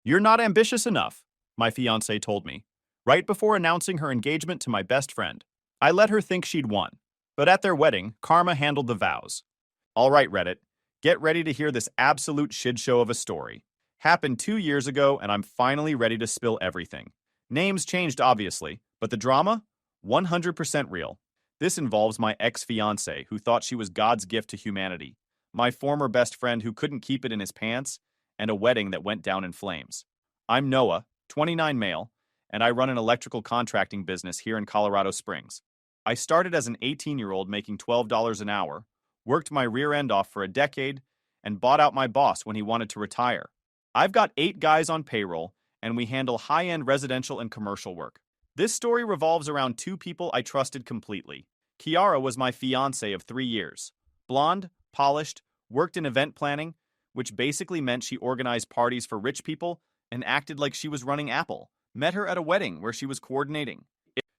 "You're not ambitious enough," my fiancée told me, right before announcing her engagement to my best friend. I let her think she'd won, but at their wedding, karma handled the vows. All right, Reddit, get ready to hear this absolute shit show of a story. Happened 2 years ago, and I'm finally ready to spill everything. Names changed, obviously, but the drama? 100% real. This involves my ex-fiancée who thought she was God's gift to humanity, my former best friend who couldn't keep it in his pants, and a wedding that went down in flames. I'm Noah, 29 male, and I run an electrical contracting business here in Colorado Springs. I started as an 18-year-old making $12 an hour, worked my rear end off for a decade, and bought out my boss when he wanted to retire. I've got 8 guys on payroll, and we handle high-end residential and commercial work. This story revolves around 2 people I trusted completely. Kiara was my fiancée of 3 years. Blonde, polished, worked in event planning, which basically meant she organized parties for rich people and acted like she was running Apple. Met her at a wedding where she was coordinating.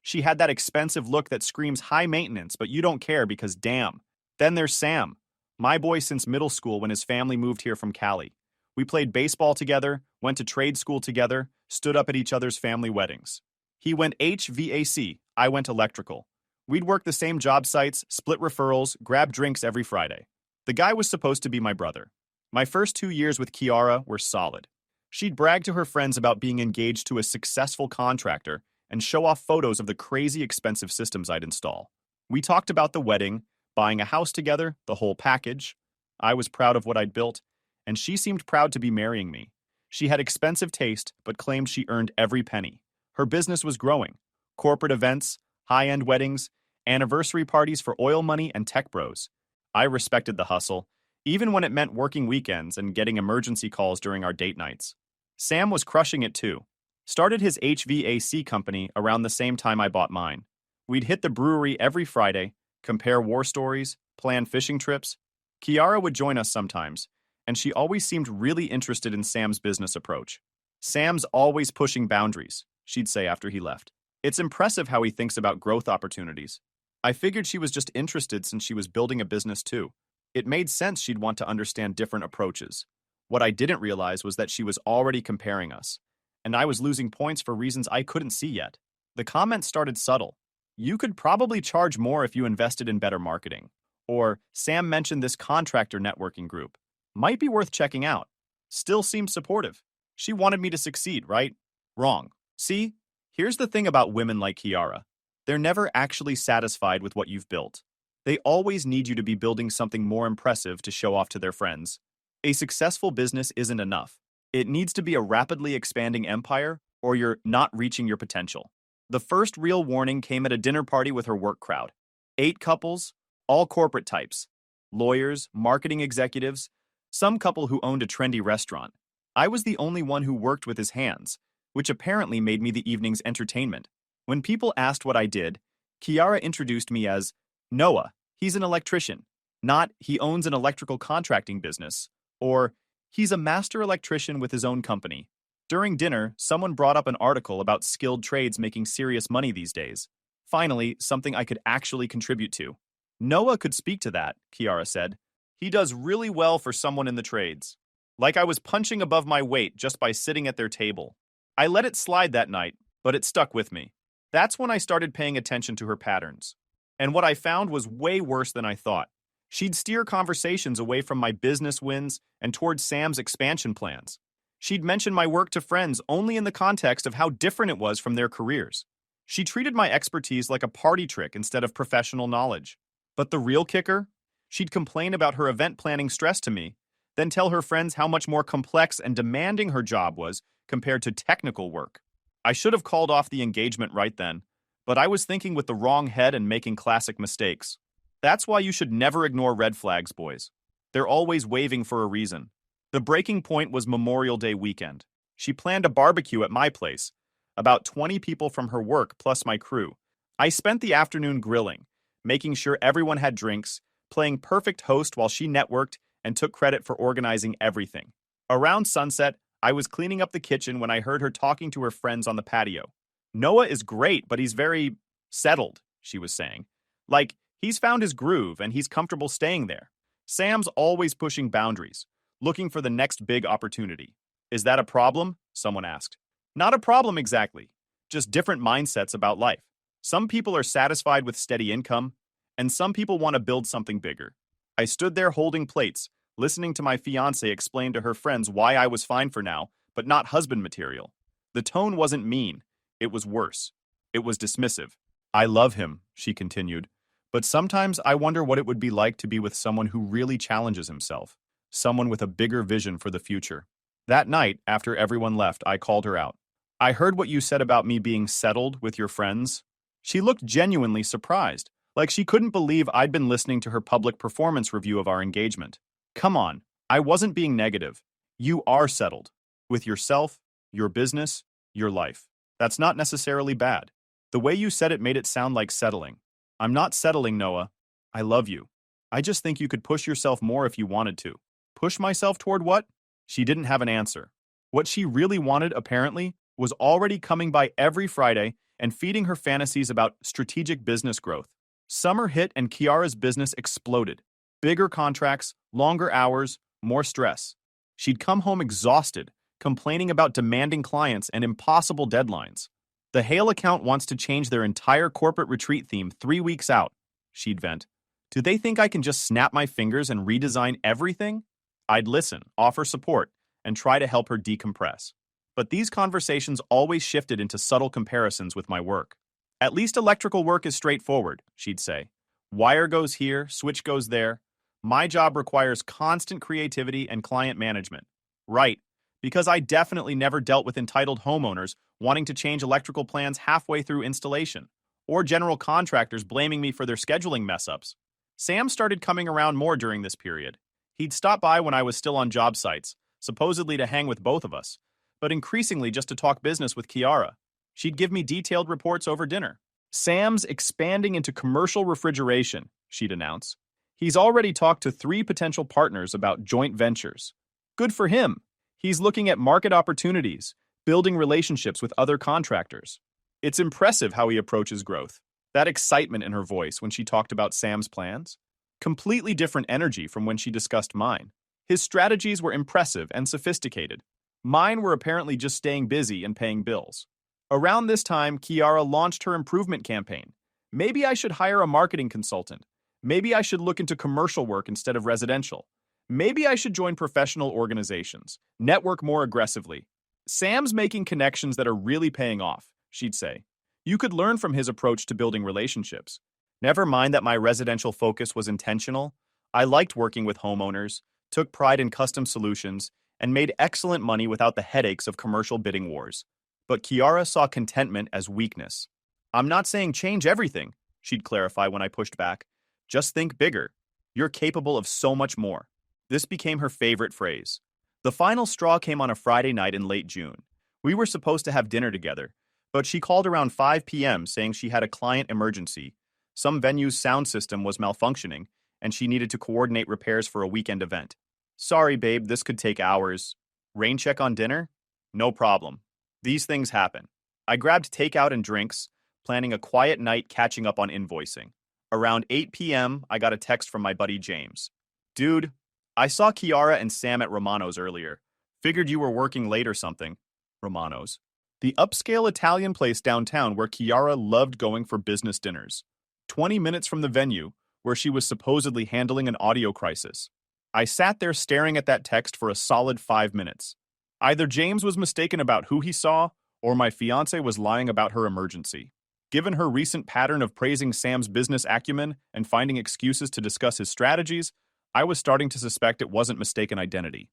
She had that expensive look that screams high maintenance, but you don't care because damn. Then there's Sam, my boy since middle school when his family moved here from Cali. We played baseball together, went to trade school together, stood up at each other's family weddings. He went HVAC, I went electrical. We'd work the same job sites, split referrals, grab drinks every Friday. The guy was supposed to be my brother. My first 2 years with Kiara were solid. She'd brag to her friends about being engaged to a successful contractor and show off photos of the crazy expensive systems I'd install. We talked about the wedding, buying a house together, the whole package. I was proud of what I'd built, and she seemed proud to be marrying me. She had expensive taste, but claimed she earned every penny. Her business was growing. Corporate events, high-end weddings, anniversary parties for oil money and tech bros. I respected the hustle, even when it meant working weekends and getting emergency calls during our date nights. Sam was crushing it too. Started his HVAC company around the same time I bought mine. We'd hit the brewery every Friday, compare war stories, plan fishing trips. Kiara would join us sometimes, and she always seemed really interested in Sam's business approach. "Sam's always pushing boundaries," she'd say after he left. "It's impressive how he thinks about growth opportunities." I figured she was just interested since she was building a business too. It made sense she'd want to understand different approaches. What I didn't realize was that she was already comparing us, and I was losing points for reasons I couldn't see yet. The comments started subtle. "You could probably charge more if you invested in better marketing." Or, "Sam mentioned this contractor networking group. Might be worth checking out." Still seemed supportive. She wanted me to succeed, right? Wrong. See, here's the thing about women like Kiara. They're never actually satisfied with what you've built. They always need you to be building something more impressive to show off to their friends. A successful business isn't enough. It needs to be a rapidly expanding empire, or you're not reaching your potential. The first real warning came at a dinner party with her work crowd. 8 couples, all corporate types. Lawyers, marketing executives, some couple who owned a trendy restaurant. I was the only one who worked with his hands, which apparently made me the evening's entertainment. When people asked what I did, Kiara introduced me as Noah, he's an electrician, not he owns an electrical contracting business, or he's a master electrician with his own company. During dinner, someone brought up an article about skilled trades making serious money these days. Finally, something I could actually contribute to. "Noah could speak to that," Kiara said. "He does really well for someone in the trades." Like I was punching above my weight just by sitting at their table. I let it slide that night, but it stuck with me. That's when I started paying attention to her patterns. And what I found was way worse than I thought. She'd steer conversations away from my business wins and towards Sam's expansion plans. She'd mention my work to friends only in the context of how different it was from their careers. She treated my expertise like a party trick instead of professional knowledge. But the real kicker? She'd complain about her event planning stress to me, then tell her friends how much more complex and demanding her job was compared to technical work. I should have called off the engagement right then, but I was thinking with the wrong head and making classic mistakes. That's why you should never ignore red flags, boys. They're always waving for a reason. The breaking point was Memorial Day weekend. She planned a barbecue at my place, about 20 people from her work plus my crew. I spent the afternoon grilling, making sure everyone had drinks, playing perfect host while she networked and took credit for organizing everything. Around sunset, I was cleaning up the kitchen when I heard her talking to her friends on the patio. "Noah is great, but he's very settled," she was saying. "Like, he's found his groove and he's comfortable staying there. Sam's always pushing boundaries, looking for the next big opportunity. Is that a problem?" someone asked. Not a problem exactly, just different mindsets about life. Some people are satisfied with steady income, and some people want to build something bigger. I stood there holding plates, listening to my fiancée explain to her friends why I was fine for now, but not husband material. The tone wasn't mean, it was worse. It was dismissive. I love him, she continued, but sometimes I wonder what it would be like to be with someone who really challenges himself, someone with a bigger vision for the future. That night, after everyone left, I called her out. I heard what you said about me being settled with your friends. She looked genuinely surprised, like she couldn't believe I'd been listening to her public performance review of our engagement. Come on, I wasn't being negative. You are settled. With yourself, your business, your life. That's not necessarily bad. The way you said it made it sound like settling. I'm not settling, Noah. I love you. I just think you could push yourself more if you wanted to. Push myself toward what? She didn't have an answer. What she really wanted, apparently, was already coming by every Friday and feeding her fantasies about strategic business growth. Summer hit and Kiara's business exploded. Bigger contracts, longer hours, more stress. She'd come home exhausted, complaining about demanding clients and impossible deadlines. The Hale account wants to change their entire corporate retreat theme 3 weeks out, she'd vent. Do they think I can just snap my fingers and redesign everything? I'd listen, offer support, and try to help her decompress. But these conversations always shifted into subtle comparisons with my work. At least electrical work is straightforward, she'd say. Wire goes here, switch goes there. My job requires constant creativity and client management. Right, because I definitely never dealt with entitled homeowners wanting to change electrical plans halfway through installation, or general contractors blaming me for their scheduling mess-ups. Sam started coming around more during this period. He'd stop by when I was still on job sites, supposedly to hang with both of us, but increasingly just to talk business with Kiara. She'd give me detailed reports over dinner. Sam's expanding into commercial refrigeration, she'd announce. He's already talked to 3 potential partners about joint ventures. Good for him. He's looking at market opportunities, building relationships with other contractors. It's impressive how he approaches growth. That excitement in her voice when she talked about Sam's plans. Completely different energy from when she discussed mine. His strategies were impressive and sophisticated. Mine were apparently just staying busy and paying bills. Around this time, Kiara launched her improvement campaign. Maybe I should hire a marketing consultant. Maybe I should look into commercial work instead of residential. Maybe I should join professional organizations, network more aggressively. Sam's making connections that are really paying off, she'd say. You could learn from his approach to building relationships. Never mind that my residential focus was intentional. I liked working with homeowners, took pride in custom solutions, and made excellent money without the headaches of commercial bidding wars. But Kiara saw contentment as weakness. I'm not saying change everything, she'd clarify when I pushed back. Just think bigger. You're capable of so much more. This became her favorite phrase. The final straw came on a Friday night in late June. We were supposed to have dinner together, but she called around 5 p.m. saying she had a client emergency. Some venue's sound system was malfunctioning, and she needed to coordinate repairs for a weekend event. Sorry, babe, this could take hours. Rain check on dinner? No problem. These things happen. I grabbed takeout and drinks, planning a quiet night catching up on invoicing. Around 8 p.m., I got a text from my buddy James. Dude, I saw Kiara and Sam at Romano's earlier. Figured you were working late or something. Romano's. The upscale Italian place downtown where Kiara loved going for business dinners. 20 minutes from the venue, where she was supposedly handling an audio crisis. I sat there staring at that text for a solid 5 minutes. Either James was mistaken about who he saw, or my fiancée was lying about her emergency. Given her recent pattern of praising Sam's business acumen and finding excuses to discuss his strategies, I was starting to suspect it wasn't mistaken identity.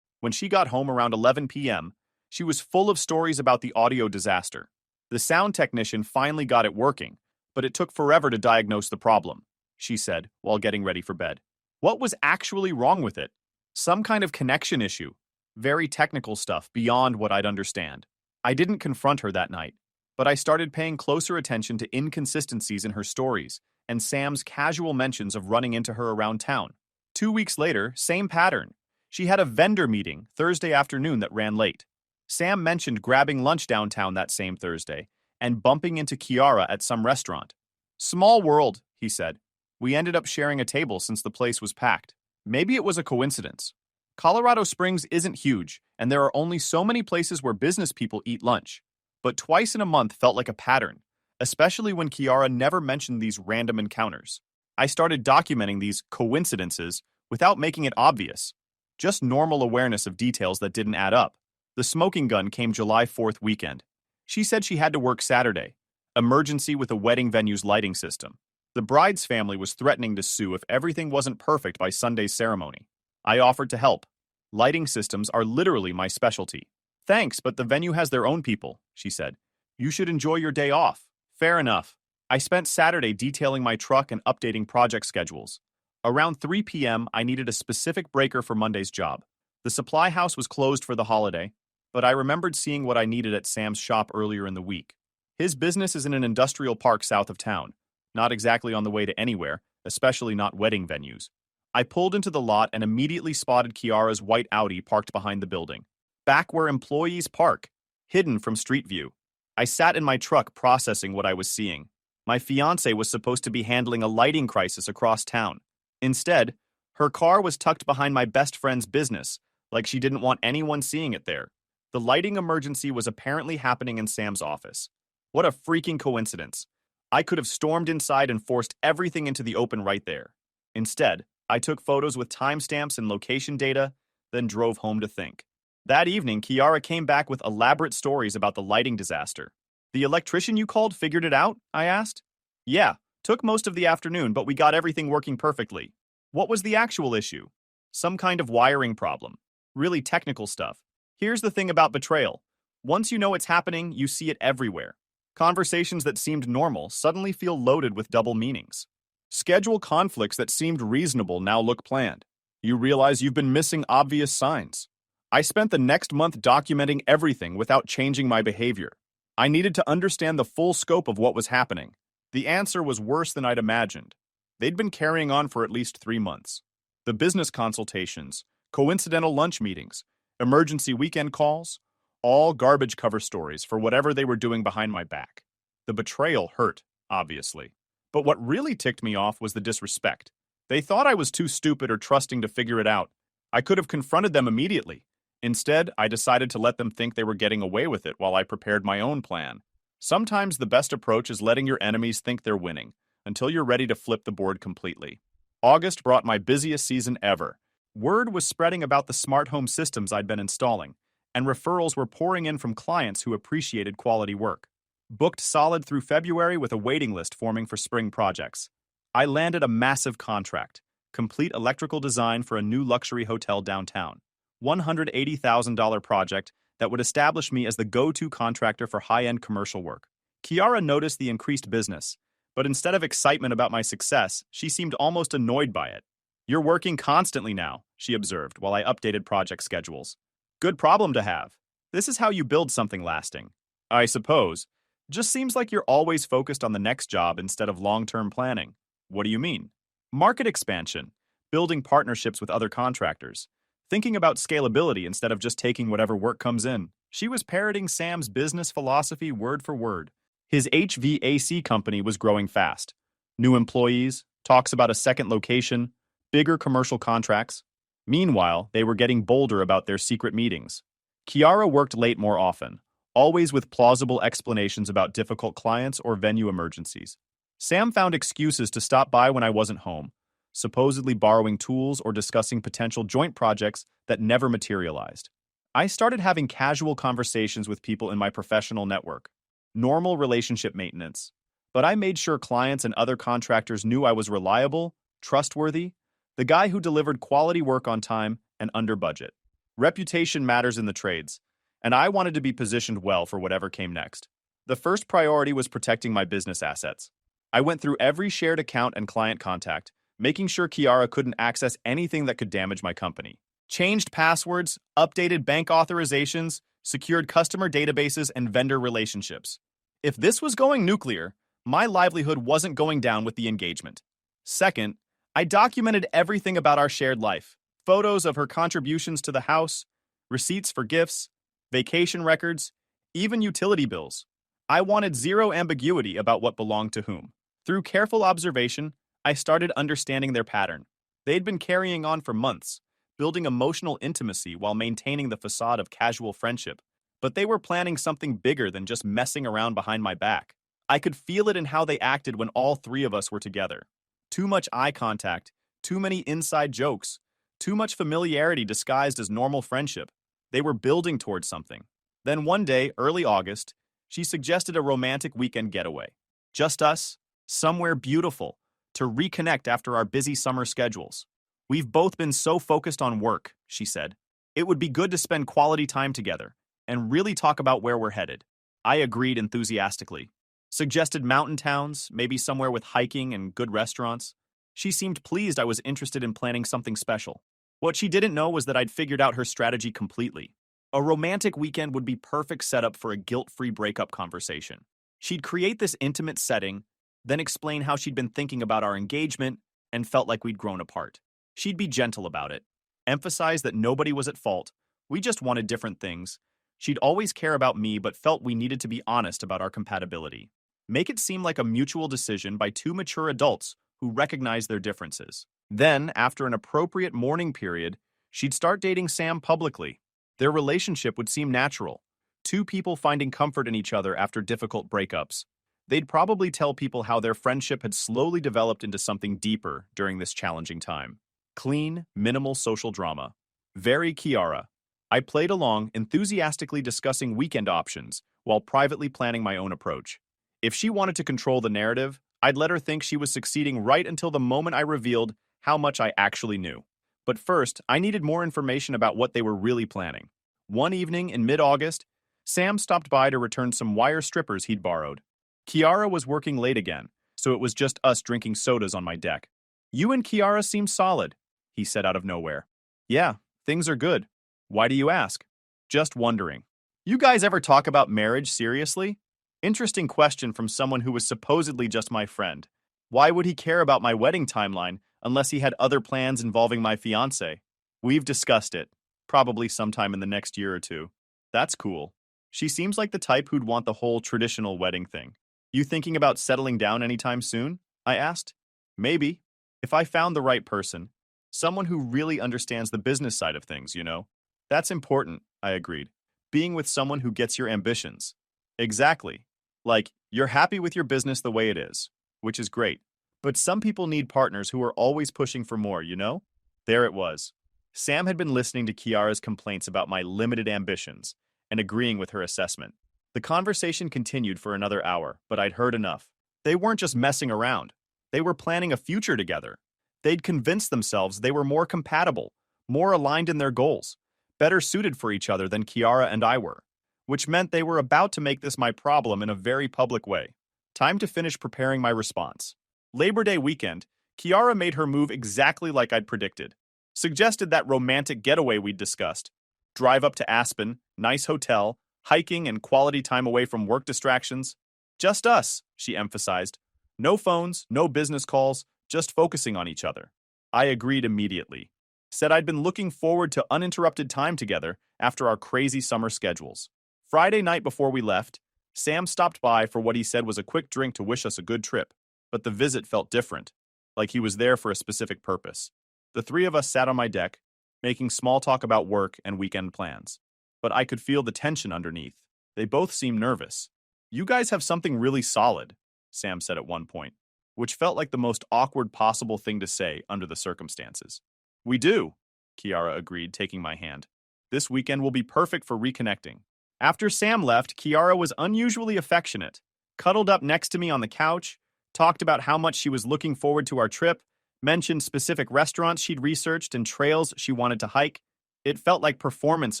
When she got home around 11 p.m., she was full of stories about the audio disaster. The sound technician finally got it working, but it took forever to diagnose the problem, she said while getting ready for bed. What was actually wrong with it? Some kind of connection issue. Very technical stuff beyond what I'd understand. I didn't confront her that night, but I started paying closer attention to inconsistencies in her stories and Sam's casual mentions of running into her around town. 2 weeks later, same pattern. She had a vendor meeting Thursday afternoon that ran late. Sam mentioned grabbing lunch downtown that same Thursday and bumping into Kiara at some restaurant. Small world, he said. We ended up sharing a table since the place was packed. Maybe it was a coincidence. Colorado Springs isn't huge, and there are only so many places where business people eat lunch. But twice in a month felt like a pattern, especially when Kiara never mentioned these random encounters. I started documenting these coincidences without making it obvious, just normal awareness of details that didn't add up. The smoking gun came July 4th weekend. She said she had to work Saturday. Emergency with a wedding venue's lighting system. The bride's family was threatening to sue if everything wasn't perfect by Sunday's ceremony. I offered to help. Lighting systems are literally my specialty. Thanks, but the venue has their own people, she said. You should enjoy your day off. Fair enough. I spent Saturday detailing my truck and updating project schedules. Around 3 p.m., I needed a specific breaker for Monday's job. The supply house was closed for the holiday, but I remembered seeing what I needed at Sam's shop earlier in the week. His business is in an industrial park south of town, not exactly on the way to anywhere, especially not wedding venues. I pulled into the lot and immediately spotted Kiara's white Audi parked behind the building, back where employees park, hidden from street view. I sat in my truck processing what I was seeing. My fiancée was supposed to be handling a lighting crisis across town. Instead, her car was tucked behind my best friend's business, like she didn't want anyone seeing it there. The lighting emergency was apparently happening in Sam's office. What a freaking coincidence. I could have stormed inside and forced everything into the open right there. Instead, I took photos with timestamps and location data, then drove home to think. That evening, Kiara came back with elaborate stories about the lighting disaster. The electrician you called figured it out? I asked. Yeah, took most of the afternoon, but we got everything working perfectly. What was the actual issue? Some kind of wiring problem. Really technical stuff. Here's the thing about betrayal. Once you know it's happening, you see it everywhere. Conversations that seemed normal suddenly feel loaded with double meanings. Schedule conflicts that seemed reasonable now look planned. You realize you've been missing obvious signs. I spent the next month documenting everything without changing my behavior. I needed to understand the full scope of what was happening. The answer was worse than I'd imagined. They'd been carrying on for at least 3 months. The business consultations, coincidental lunch meetings, emergency weekend calls, all garbage cover stories for whatever they were doing behind my back. The betrayal hurt, obviously. But what really ticked me off was the disrespect. They thought I was too stupid or trusting to figure it out. I could have confronted them immediately. Instead, I decided to let them think they were getting away with it while I prepared my own plan. Sometimes the best approach is letting your enemies think they're winning, until you're ready to flip the board completely. August brought my busiest season ever. Word was spreading about the smart home systems I'd been installing, and referrals were pouring in from clients who appreciated quality work. Booked solid through February with a waiting list forming for spring projects. I landed a massive contract, complete electrical design for a new luxury hotel downtown. $180,000 project that would establish me as the go-to contractor for high-end commercial work. Kiara noticed the increased business, but instead of excitement about my success, she seemed almost annoyed by it. You're working constantly now, she observed while I updated project schedules. Good problem to have. This is how you build something lasting. I suppose. Just seems like you're always focused on the next job instead of long-term planning. What do you mean? Market expansion, building partnerships with other contractors, thinking about scalability instead of just taking whatever work comes in. She was parroting Sam's business philosophy word for word. His HVAC company was growing fast. New employees, talks about a second location, bigger commercial contracts. Meanwhile, they were getting bolder about their secret meetings. Kiara worked late more often, always with plausible explanations about difficult clients or venue emergencies. Sam found excuses to stop by when I wasn't home, supposedly borrowing tools or discussing potential joint projects that never materialized. I started having casual conversations with people in my professional network, normal relationship maintenance, but I made sure clients and other contractors knew I was reliable, trustworthy, the guy who delivered quality work on time and under budget. Reputation matters in the trades, and I wanted to be positioned well for whatever came next. The first priority was protecting my business assets. I went through every shared account and client contact, making sure Kiara couldn't access anything that could damage my company. Changed passwords, updated bank authorizations, secured customer databases and vendor relationships. If this was going nuclear, my livelihood wasn't going down with the engagement. Second, I documented everything about our shared life. Photos of her contributions to the house, receipts for gifts, vacation records, even utility bills. I wanted zero ambiguity about what belonged to whom. Through careful observation, I started understanding their pattern. They'd been carrying on for months, building emotional intimacy while maintaining the facade of casual friendship. But they were planning something bigger than just messing around behind my back. I could feel it in how they acted when all three of us were together. Too much eye contact, too many inside jokes, too much familiarity disguised as normal friendship. They were building towards something. Then one day, early August, she suggested a romantic weekend getaway. Just us, somewhere beautiful, to reconnect after our busy summer schedules. We've both been so focused on work, she said. It would be good to spend quality time together and really talk about where we're headed. I agreed enthusiastically. Suggested mountain towns, maybe somewhere with hiking and good restaurants. She seemed pleased I was interested in planning something special. What she didn't know was that I'd figured out her strategy completely. A romantic weekend would be perfect setup for a guilt-free breakup conversation. She'd create this intimate setting, then explain how she'd been thinking about our engagement and felt like we'd grown apart. She'd be gentle about it, emphasize that nobody was at fault, we just wanted different things. She'd always care about me but felt we needed to be honest about our compatibility. Make it seem like a mutual decision by two mature adults who recognize their differences. Then, after an appropriate mourning period, she'd start dating Sam publicly. Their relationship would seem natural. Two people finding comfort in each other after difficult breakups. They'd probably tell people how their friendship had slowly developed into something deeper during this challenging time. Clean, minimal social drama. Very Kiara. I played along, enthusiastically discussing weekend options while privately planning my own approach. If she wanted to control the narrative, I'd let her think she was succeeding right until the moment I revealed how much I actually knew. But first, I needed more information about what they were really planning. One evening in mid-August, Sam stopped by to return some wire strippers he'd borrowed. Kiara was working late again, so it was just us drinking sodas on my deck. "You and Kiara seem solid," he said out of nowhere. "Yeah, things are good. Why do you ask?" "Just wondering. You guys ever talk about marriage seriously?" Interesting question from someone who was supposedly just my friend. Why would he care about my wedding timeline unless he had other plans involving my fiancé? "We've discussed it. Probably sometime in the next year or two." "That's cool." She seems like the type who'd want the whole traditional wedding thing. "You thinking about settling down anytime soon?" I asked. "Maybe. If I found the right person. Someone who really understands the business side of things, you know." "That's important," I agreed. "Being with someone who gets your ambitions." "Exactly. Like, you're happy with your business the way it is, which is great. But some people need partners who are always pushing for more, you know?" There it was. Sam had been listening to Kiara's complaints about my limited ambitions and agreeing with her assessment. The conversation continued for another hour, but I'd heard enough. They weren't just messing around. They were planning a future together. They'd convinced themselves they were more compatible, more aligned in their goals, better suited for each other than Kiara and I were, which meant they were about to make this my problem in a very public way. Time to finish preparing my response. Labor Day weekend, Kiara made her move exactly like I'd predicted. Suggested that romantic getaway we'd discussed. Drive up to Aspen, nice hotel, hiking and quality time away from work distractions. "Just us," she emphasized. "No phones, no business calls, just focusing on each other." I agreed immediately. Said I'd been looking forward to uninterrupted time together after our crazy summer schedules. Friday night before we left, Sam stopped by for what he said was a quick drink to wish us a good trip, but the visit felt different, like he was there for a specific purpose. The three of us sat on my deck, making small talk about work and weekend plans. But I could feel the tension underneath. They both seemed nervous. "You guys have something really solid," Sam said at one point, which felt like the most awkward possible thing to say under the circumstances. "We do," Kiara agreed, taking my hand. "This weekend will be perfect for reconnecting." After Sam left, Kiara was unusually affectionate, cuddled up next to me on the couch, talked about how much she was looking forward to our trip, mentioned specific restaurants she'd researched and trails she wanted to hike. It felt like performance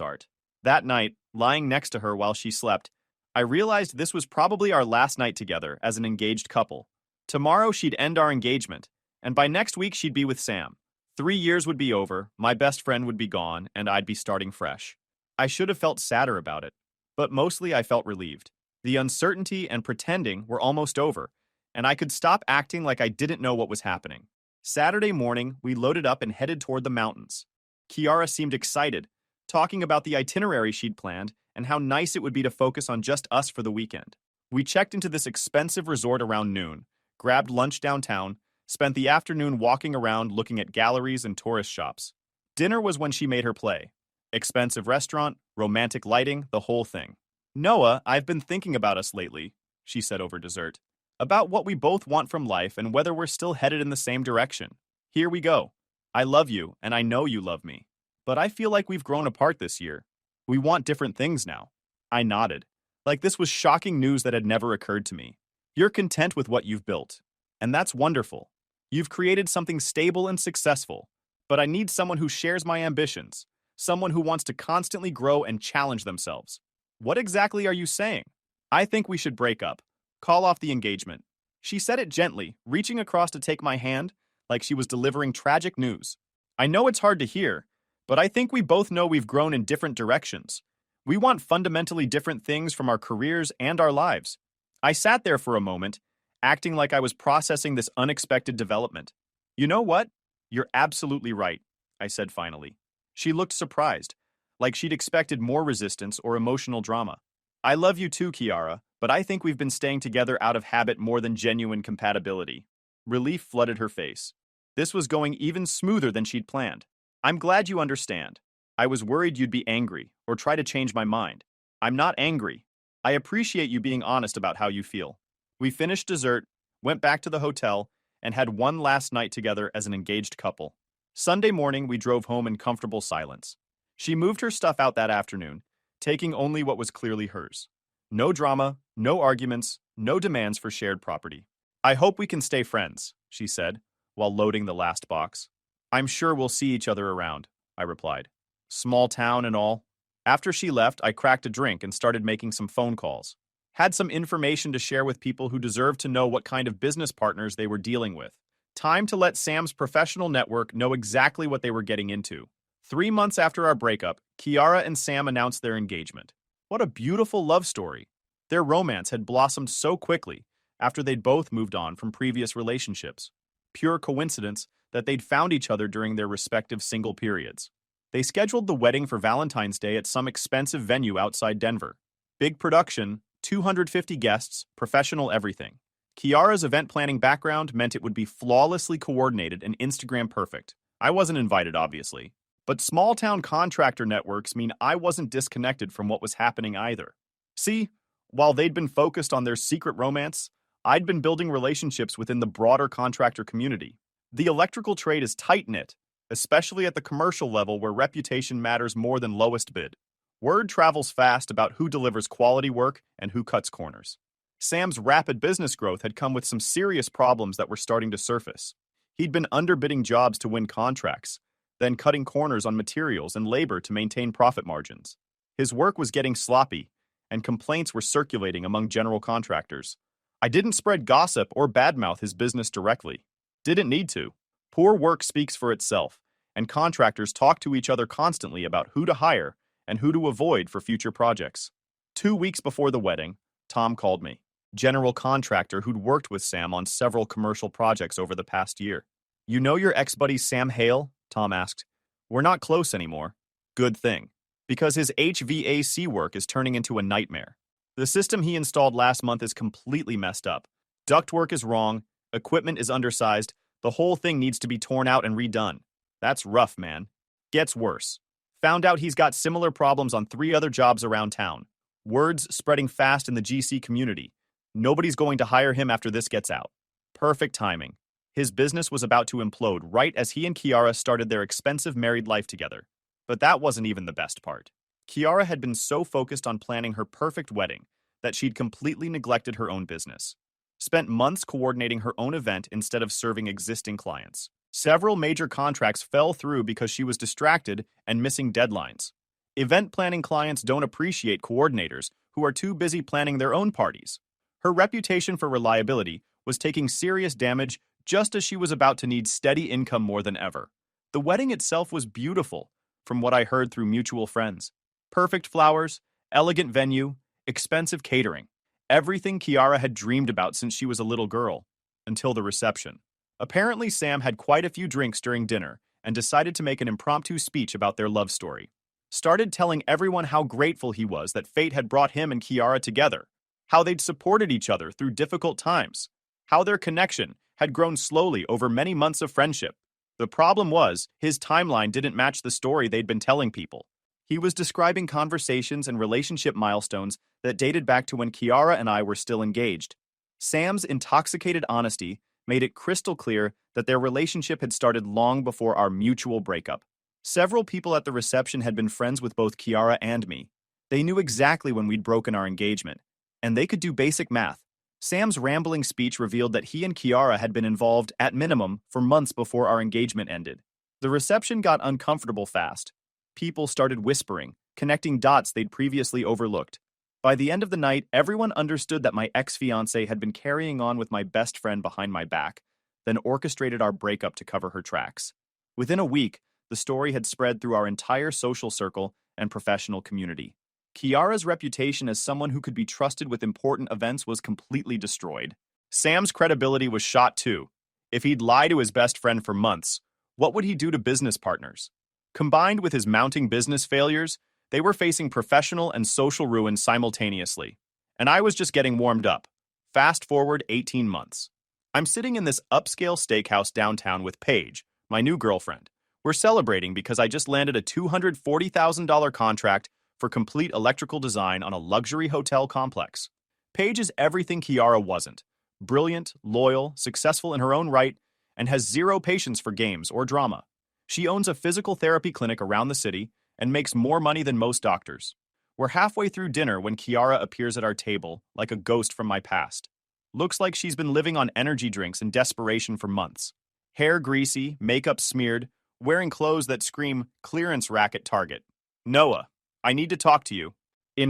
art. That night, lying next to her while she slept, I realized this was probably our last night together as an engaged couple. Tomorrow she'd end our engagement, and by next week she'd be with Sam. 3 years would be over, my best friend would be gone, and I'd be starting fresh. I should have felt sadder about it, but mostly I felt relieved. The uncertainty and pretending were almost over, and I could stop acting like I didn't know what was happening. Saturday morning, we loaded up and headed toward the mountains. Kiara seemed excited, talking about the itinerary she'd planned and how nice it would be to focus on just us for the weekend. We checked into this expensive resort around noon, grabbed lunch downtown, spent the afternoon walking around looking at galleries and tourist shops. Dinner was when she made her play. Expensive restaurant, romantic lighting, the whole thing. Noah, I've been thinking about us lately, she said over dessert. About what we both want from life and whether we're still headed in the same direction. Here we go. I love you, and I know you love me. But I feel like we've grown apart this year. We want different things now. I nodded. Like this was shocking news that had never occurred to me. You're content with what you've built. And that's wonderful. You've created something stable and successful. But I need someone who shares my ambitions. Someone who wants to constantly grow and challenge themselves. What exactly are you saying? I think we should break up. Call off the engagement. She said it gently, reaching across to take my hand, like she was delivering tragic news. I know it's hard to hear, but I think we both know we've grown in different directions. We want fundamentally different things from our careers and our lives. I sat there for a moment, acting like I was processing this unexpected development. You know what? You're absolutely right, I said finally. She looked surprised, like she'd expected more resistance or emotional drama. I love you too, Kiara, but I think we've been staying together out of habit more than genuine compatibility. Relief flooded her face. This was going even smoother than she'd planned. I'm glad you understand. I was worried you'd be angry or try to change my mind. I'm not angry. I appreciate you being honest about how you feel. We finished dessert, went back to the hotel, and had one last night together as an engaged couple. Sunday morning, we drove home in comfortable silence. She moved her stuff out that afternoon, taking only what was clearly hers. No drama, no arguments, no demands for shared property. I hope we can stay friends, she said, while loading the last box. I'm sure we'll see each other around, I replied. Small town and all. After she left, I cracked a drink and started making some phone calls. Had some information to share with people who deserved to know what kind of business partners they were dealing with. Time to let Sam's professional network know exactly what they were getting into. 3 months after our breakup, Kiara and Sam announced their engagement. What a beautiful love story. Their romance had blossomed so quickly after they'd both moved on from previous relationships. Pure coincidence that they'd found each other during their respective single periods. They scheduled the wedding for Valentine's Day at some expensive venue outside Denver. Big production, 250 guests, professional everything. Kiara's event planning background meant it would be flawlessly coordinated and Instagram perfect. I wasn't invited, obviously. But small-town contractor networks mean I wasn't disconnected from what was happening either. See, while they'd been focused on their secret romance, I'd been building relationships within the broader contractor community. The electrical trade is tight-knit, especially at the commercial level where reputation matters more than lowest bid. Word travels fast about who delivers quality work and who cuts corners. Sam's rapid business growth had come with some serious problems that were starting to surface. He'd been underbidding jobs to win contracts, then cutting corners on materials and labor to maintain profit margins. His work was getting sloppy, and complaints were circulating among general contractors. I didn't spread gossip or badmouth his business directly. Didn't need to. Poor work speaks for itself, and contractors talk to each other constantly about who to hire and who to avoid for future projects. 2 weeks before the wedding, Tom called me. General contractor who'd worked with Sam on several commercial projects over the past year. You know your ex-buddy Sam Hale? Tom asked. We're not close anymore. Good thing. Because his HVAC work is turning into a nightmare. The system he installed last month is completely messed up. Ductwork is wrong, equipment is undersized, the whole thing needs to be torn out and redone. That's rough, man. Gets worse. Found out he's got similar problems on 3 other jobs around town. Words spreading fast in the GC community. Nobody's going to hire him after this gets out. Perfect timing. His business was about to implode right as he and Kiara started their expensive married life together. But that wasn't even the best part. Kiara had been so focused on planning her perfect wedding that she'd completely neglected her own business. Spent months coordinating her own event instead of serving existing clients. Several major contracts fell through because she was distracted and missing deadlines. Event planning clients don't appreciate coordinators who are too busy planning their own parties. Her reputation for reliability was taking serious damage just as she was about to need steady income more than ever. The wedding itself was beautiful, from what I heard through mutual friends. Perfect flowers, elegant venue, expensive catering. Everything Kiara had dreamed about since she was a little girl, until the reception. Apparently, Sam had quite a few drinks during dinner and decided to make an impromptu speech about their love story. Started telling everyone how grateful he was that fate had brought him and Kiara together, how they'd supported each other through difficult times, how their connection had grown slowly over many months of friendship. The problem was, his timeline didn't match the story they'd been telling people. He was describing conversations and relationship milestones that dated back to when Kiara and I were still engaged. Sam's intoxicated honesty made it crystal clear that their relationship had started long before our mutual breakup. Several people at the reception had been friends with both Kiara and me. They knew exactly when we'd broken our engagement, and they could do basic math. Sam's rambling speech revealed that he and Kiara had been involved, at minimum, for months before our engagement ended. The reception got uncomfortable fast. People started whispering, connecting dots they'd previously overlooked. By the end of the night, everyone understood that my ex-fiancée had been carrying on with my best friend behind my back, then orchestrated our breakup to cover her tracks. Within a week, the story had spread through our entire social circle and professional community. Kiara's reputation as someone who could be trusted with important events was completely destroyed. Sam's credibility was shot too. If he'd lie to his best friend for months, what would he do to business partners? Combined with his mounting business failures, they were facing professional and social ruin simultaneously. And I was just getting warmed up. Fast forward 18 months. I'm sitting in this upscale steakhouse downtown with Paige, my new girlfriend. We're celebrating because I just landed a $240,000 contract for complete electrical design on a luxury hotel complex. Paige is everything Kiara wasn't. Brilliant, loyal, successful in her own right, and has zero patience for games or drama. She owns a physical therapy clinic around the city and makes more money than most doctors. We're halfway through dinner when Kiara appears at our table like a ghost from my past. Looks like she's been living on energy drinks in desperation for months. Hair greasy, makeup smeared, wearing clothes that scream clearance rack at Target. Noah, I need to talk to you.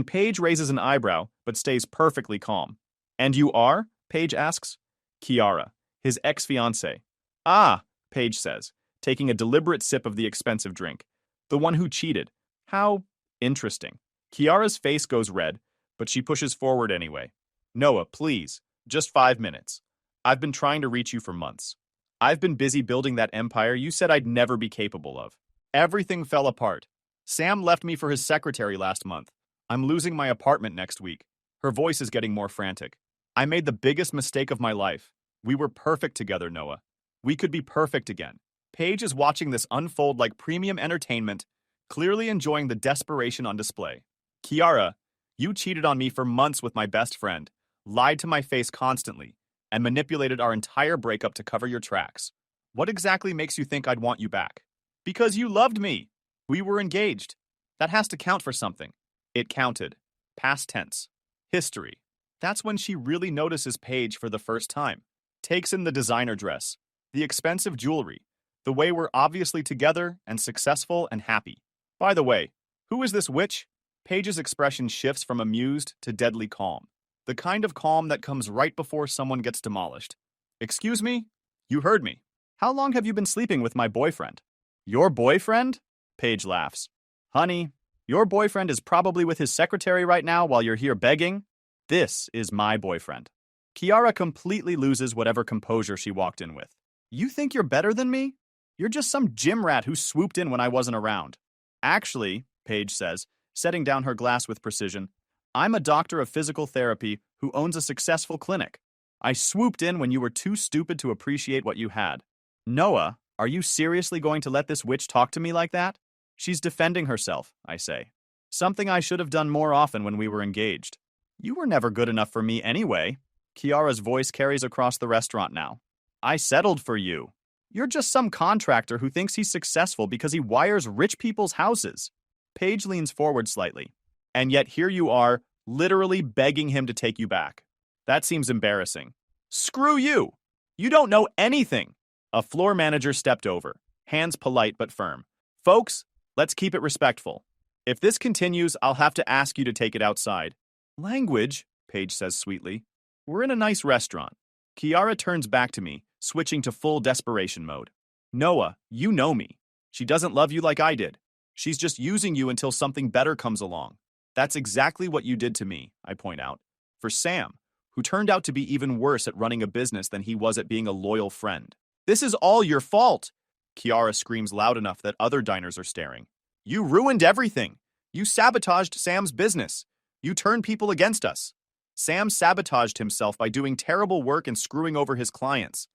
Paige raises an eyebrow, but stays perfectly calm. And you are? Paige asks. Kiara, his ex-fiancée. Ah, Paige says, taking a deliberate sip of the expensive drink. The one who cheated. How interesting. Kiara's face goes red, but she pushes forward anyway. Noah, please, just 5 minutes. I've been trying to reach you for months. I've been busy building that empire you said I'd never be capable of. Everything fell apart. Sam left me for his secretary last month. I'm losing my apartment next week. Her voice is getting more frantic. I made the biggest mistake of my life. We were perfect together, Noah. We could be perfect again. Paige is watching this unfold like premium entertainment, clearly enjoying the desperation on display. Kiara, you cheated on me for months with my best friend, lied to my face constantly, and manipulated our entire breakup to cover your tracks. What exactly makes you think I'd want you back? Because you loved me. We were engaged. That has to count for something. It counted. Past tense. History. That's when she really notices Paige for the first time. Takes in the designer dress, the expensive jewelry, the way we're obviously together and successful and happy. By the way, who is this witch? Paige's expression shifts from amused to deadly calm. The kind of calm that comes right before someone gets demolished. Excuse me? You heard me. How long have you been sleeping with my boyfriend? Your boyfriend? Paige laughs. Honey, your boyfriend is probably with his secretary right now while you're here begging. This is my boyfriend. Kiara completely loses whatever composure she walked in with. You think you're better than me? You're just some gym rat who swooped in when I wasn't around. Actually, Paige says, setting down her glass with precision, I'm a doctor of physical therapy who owns a successful clinic. I swooped in when you were too stupid to appreciate what you had. Noah, are you seriously going to let this witch talk to me like that? She's defending herself, I say. Something I should have done more often when we were engaged. You were never good enough for me anyway. Kiara's voice carries across the restaurant now. I settled for you. You're just some contractor who thinks he's successful because he wires rich people's houses. Paige leans forward slightly. And yet here you are, literally begging him to take you back. That seems embarrassing. Screw you! You don't know anything! A floor manager stepped over, hands polite but firm. Folks, let's keep it respectful. If this continues, I'll have to ask you to take it outside. Language, Paige says sweetly. We're in a nice restaurant. Kiara turns back to me, switching to full desperation mode. Noah, you know me. She doesn't love you like I did. She's just using you until something better comes along. That's exactly what you did to me, I point out. For Sam, who turned out to be even worse at running a business than he was at being a loyal friend. This is all your fault! Kiara screams loud enough that other diners are staring. You ruined everything! You sabotaged Sam's business! You turned people against us! Sam sabotaged himself by doing terrible work and screwing over his clients.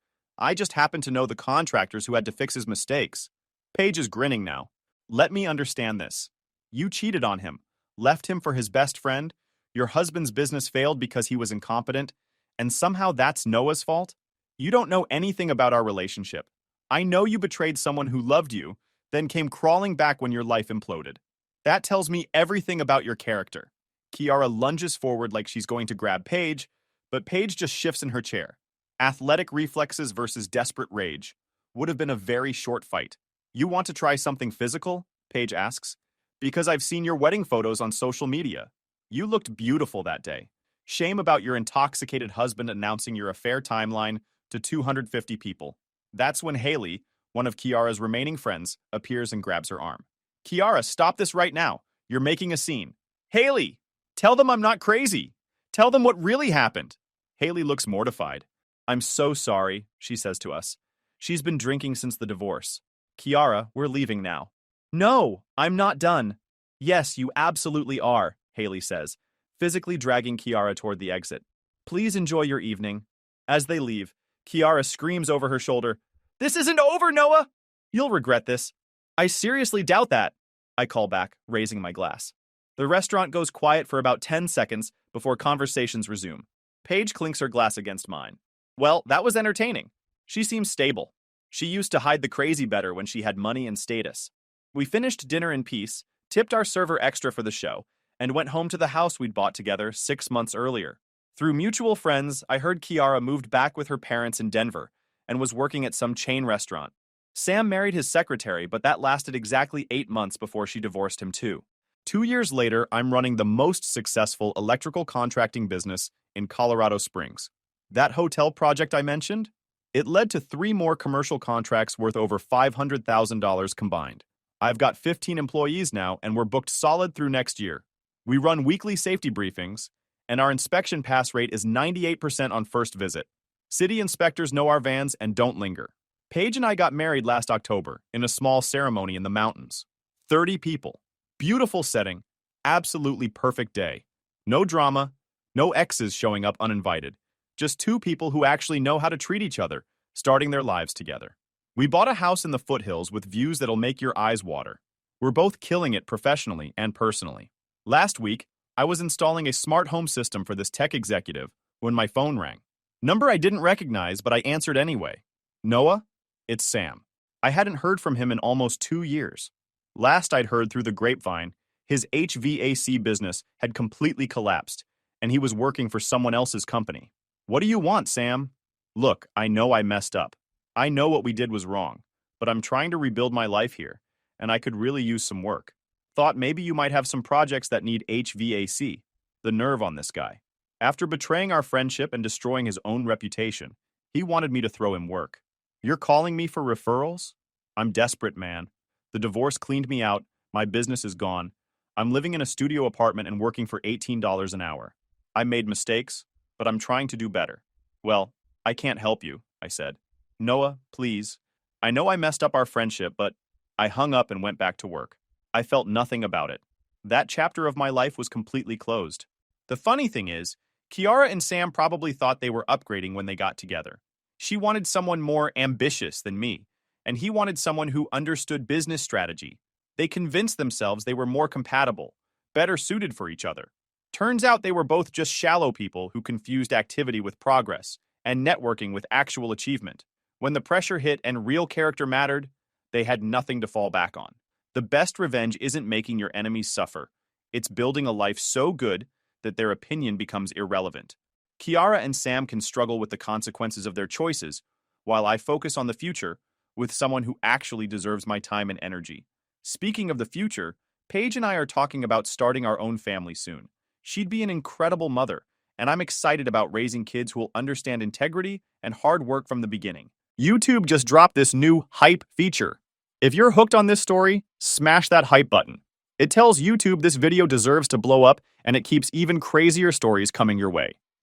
I just happen to know the contractors who had to fix his mistakes. Paige is grinning now. Let me understand this. You cheated on him, left him for his best friend, your husband's business failed because he was incompetent, and somehow that's Noah's fault? You don't know anything about our relationship. I know you betrayed someone who loved you, then came crawling back when your life imploded. That tells me everything about your character. Kiara lunges forward like she's going to grab Paige, but Paige just shifts in her chair. Athletic reflexes versus desperate rage. Would have been a very short fight. You want to try something physical? Paige asks. Because I've seen your wedding photos on social media. You looked beautiful that day. Shame about your intoxicated husband announcing your affair timeline to 250 people. That's when Haley, one of Kiara's remaining friends, appears and grabs her arm. Kiara, stop this right now. You're making a scene. Haley, tell them I'm not crazy. Tell them what really happened. Haley looks mortified. I'm so sorry, she says to us. She's been drinking since the divorce. Kiara, we're leaving now. No, I'm not done. Yes, you absolutely are, Haley says, physically dragging Kiara toward the exit. Please enjoy your evening. As they leave, Kiara screams over her shoulder, This isn't over, Noah! You'll regret this. I seriously doubt that, I call back, raising my glass. The restaurant goes quiet for about 10 seconds before conversations resume. Paige clinks her glass against mine. Well, that was entertaining. She seems stable. She used to hide the crazy better when she had money and status. We finished dinner in peace, tipped our server extra for the show, and went home to the house we'd bought together 6 months earlier. Through mutual friends, I heard Kiara moved back with her parents in Denver and was working at some chain restaurant. Sam married his secretary, but that lasted exactly 8 months before she divorced him too. 2 years later, I'm running the most successful electrical contracting business in Colorado Springs. That hotel project I mentioned? It led to 3 more commercial contracts worth over $500,000 combined. I've got 15 employees now, and we're booked solid through next year. We run weekly safety briefings, and our inspection pass rate is 98% on first visit. City inspectors know our vans and don't linger. Paige and I got married last October in a small ceremony in the mountains. 30 people. Beautiful setting. Absolutely perfect day. No drama. No exes showing up uninvited. Just 2 people who actually know how to treat each other, starting their lives together. We bought a house in the foothills with views that'll make your eyes water. We're both killing it professionally and personally. Last week, I was installing a smart home system for this tech executive when my phone rang. Number I didn't recognize, but I answered anyway. Noah? It's Sam. I hadn't heard from him in almost 2 years. Last I'd heard through the grapevine, his HVAC business had completely collapsed, and he was working for someone else's company. What do you want, Sam? Look, I know I messed up. I know what we did was wrong, but I'm trying to rebuild my life here, and I could really use some work. Thought maybe you might have some projects that need HVAC. The nerve on this guy. After betraying our friendship and destroying his own reputation, he wanted me to throw him work. You're calling me for referrals? I'm desperate, man. The divorce cleaned me out, my business is gone. I'm living in a studio apartment and working for $18 an hour. I made mistakes, but I'm trying to do better. Well, I can't help you, I said. Noah, please. I know I messed up our friendship, but I hung up and went back to work. I felt nothing about it. That chapter of my life was completely closed. The funny thing is, Kiara and Sam probably thought they were upgrading when they got together. She wanted someone more ambitious than me, and he wanted someone who understood business strategy. They convinced themselves they were more compatible, better suited for each other. Turns out they were both just shallow people who confused activity with progress and networking with actual achievement. When the pressure hit and real character mattered, they had nothing to fall back on. The best revenge isn't making your enemies suffer. It's building a life so good that their opinion becomes irrelevant. Kiara and Sam can struggle with the consequences of their choices, while I focus on the future with someone who actually deserves my time and energy. Speaking of the future, Paige and I are talking about starting our own family soon. She'd be an incredible mother, and I'm excited about raising kids who will understand integrity and hard work from the beginning. YouTube just dropped this new hype feature. If you're hooked on this story, smash that hype button. It tells YouTube this video deserves to blow up, and it keeps even crazier stories coming your way.